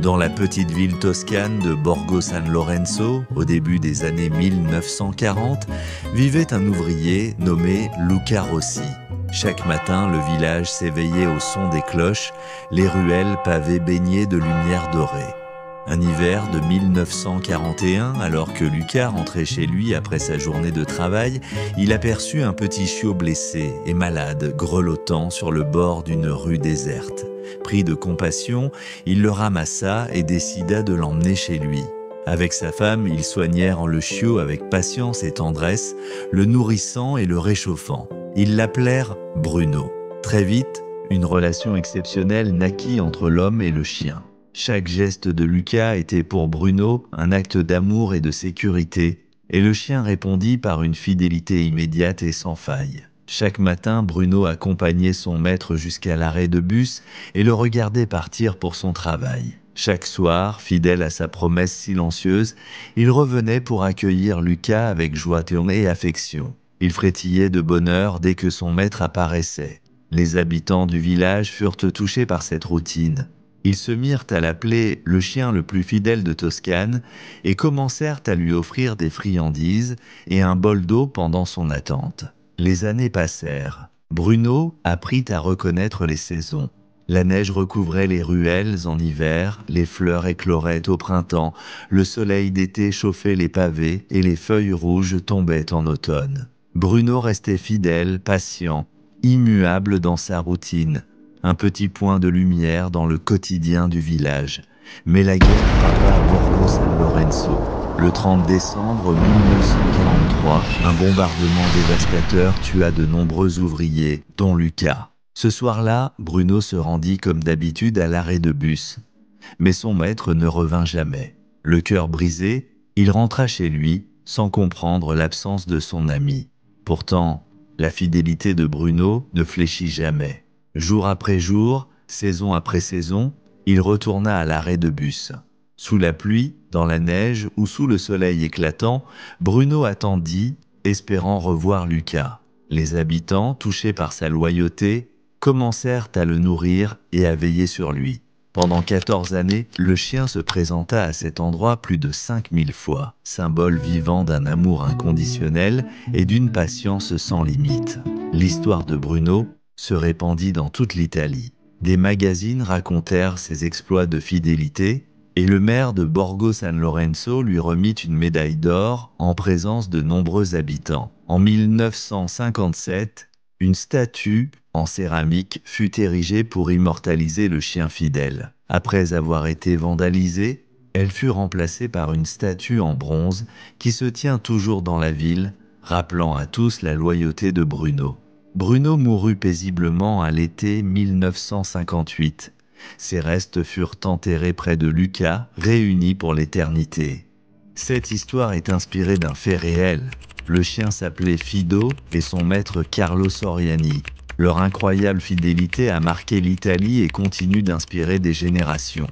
Dans la petite ville toscane de Borgo San Lorenzo, au début des années 1940, vivait un ouvrier nommé Luca Rossi. Chaque matin, le village s'éveillait au son des cloches, les ruelles pavées baignées de lumière dorée. Un hiver de 1941, alors que Luca rentrait chez lui après sa journée de travail, il aperçut un petit chiot blessé et malade, grelottant sur le bord d'une rue déserte. Pris de compassion, il le ramassa et décida de l'emmener chez lui. Avec sa femme, ils soignèrent le chiot avec patience et tendresse, le nourrissant et le réchauffant. Ils l'appelèrent Bruno. Très vite, une relation exceptionnelle naquit entre l'homme et le chien. Chaque geste de Luca était pour Bruno un acte d'amour et de sécurité, et le chien répondit par une fidélité immédiate et sans faille. Chaque matin, Bruno accompagnait son maître jusqu'à l'arrêt de bus et le regardait partir pour son travail. Chaque soir, fidèle à sa promesse silencieuse, il revenait pour accueillir Luca avec joie et affection. Il frétillait de bonheur dès que son maître apparaissait. Les habitants du village furent touchés par cette routine. Ils se mirent à l'appeler le chien le plus fidèle de Toscane et commencèrent à lui offrir des friandises et un bol d'eau pendant son attente. Les années passèrent. Bruno apprit à reconnaître les saisons. La neige recouvrait les ruelles en hiver, les fleurs écloraient au printemps, le soleil d'été chauffait les pavés et les feuilles rouges tombaient en automne. Bruno restait fidèle, patient, immuable dans sa routine. Un petit point de lumière dans le quotidien du village. Mais la guerre frappa à Borgo San Lorenzo. Le 30 décembre 1943, un bombardement dévastateur tua de nombreux ouvriers, dont Luca. Ce soir-là, Bruno se rendit comme d'habitude à l'arrêt de bus. Mais son maître ne revint jamais. Le cœur brisé, il rentra chez lui, sans comprendre l'absence de son ami. Pourtant, la fidélité de Bruno ne fléchit jamais. Jour après jour, saison après saison, il retourna à l'arrêt de bus. Sous la pluie, dans la neige ou sous le soleil éclatant, Bruno attendit, espérant revoir Luca. Les habitants, touchés par sa loyauté, commencèrent à le nourrir et à veiller sur lui. Pendant 14 années, le chien se présenta à cet endroit plus de 5000 fois, symbole vivant d'un amour inconditionnel et d'une patience sans limite. L'histoire de Bruno se répandit dans toute l'Italie. Des magazines racontèrent ses exploits de fidélité, et le maire de Borgo San Lorenzo lui remit une médaille d'or en présence de nombreux habitants. En 1957, une statue en céramique fut érigée pour immortaliser le chien fidèle. Après avoir été vandalisée, elle fut remplacée par une statue en bronze qui se tient toujours dans la ville, rappelant à tous la loyauté de Bruno. Bruno mourut paisiblement à l'été 1958. Ses restes furent enterrés près de Luca, réunis pour l'éternité. Cette histoire est inspirée d'un fait réel. Le chien s'appelait Fido et son maître Carlo Soriani. Leur incroyable fidélité a marqué l'Italie et continue d'inspirer des générations.